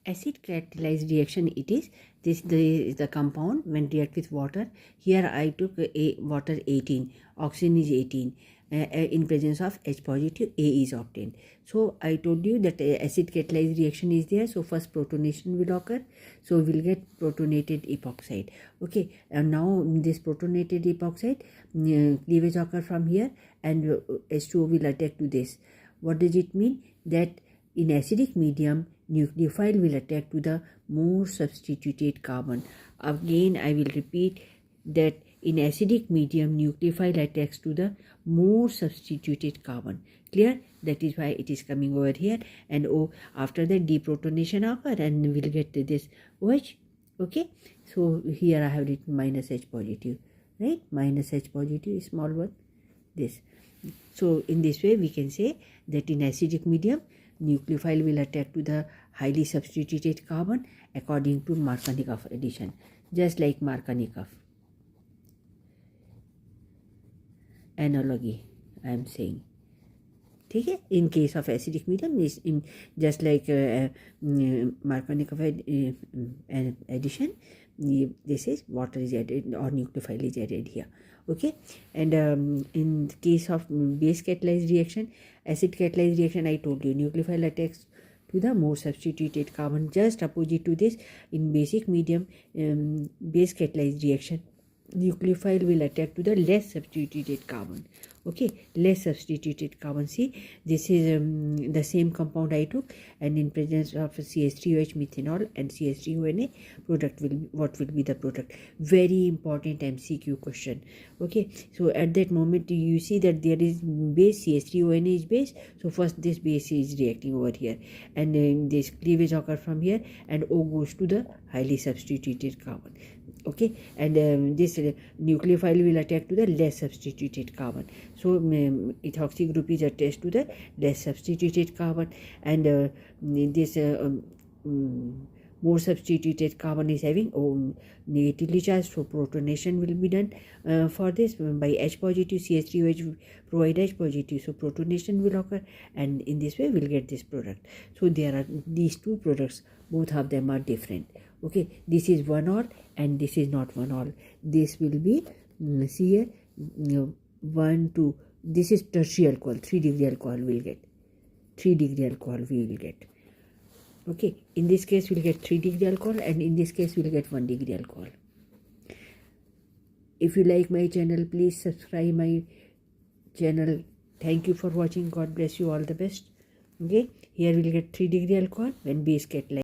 acid catalyzed reaction it is. This is the compound when react with water. Here I took water 18, oxygen is 18. In presence of H positive, A is obtained. So I told you that acid catalyzed reaction is there. So first protonation will occur. So we'll get protonated epoxide. Okay, and now this protonated epoxide cleavage occur from here, and H2O will attack to this. What does it mean? That in acidic medium, nucleophile will attack to the more substituted carbon. Again, I will repeat that in acidic medium, nucleophile attacks to the more substituted carbon. Clear? That is why it is coming over here. And after that, deprotonation occur, and we'll get this OH. Okay? So here I have written minus H positive. Right? Minus H positive is small one. This. So in this way, we can say that in acidic medium, nucleophile will attack to the highly substituted carbon according to Markovnikov addition, just like Markovnikov analogy I am saying. Okay? In case of acidic medium, is in just like Markovnikov addition, this is water is added or nucleophile is added here. Okay, and in case of base catalyzed reaction, acid catalyzed reaction, I told you nucleophile attacks to the more substituted carbon, just opposite to this. In basic medium base catalyzed reaction, nucleophile will attack to the less substituted carbon. Okay, less substituted carbon. See, this is the same compound I took, and in presence of CH3OH methanol and CH3ONA, product will what will be the product? Very important MCQ question. Okay, so at that moment you see that there is base, CH3ONA is base, so first this base is reacting over here, and this cleavage occur from here, and O goes to the highly substituted carbon. Okay, and this nucleophile will attack to the less substituted carbon. So ethoxy group is attached to the less substituted carbon, and this more substituted carbon is having negatively charged, so protonation will be done for this by H positive. CH3OH provide H positive, so protonation will occur, and in this way we'll get this product. So there are these two products, both of them are different. Okay, this is 1-ol and this is not 1-ol. This will be see here 1, 2. This is tertiary alcohol. 3-degree alcohol will get. 3-degree alcohol we will get. Okay, in this case we'll get 3-degree alcohol, and in this case we'll get 1-degree alcohol. If you like my channel, please subscribe my channel. Thank you for watching. God bless you. All the best. Okay, here we'll get 3-degree alcohol when base catalyzed.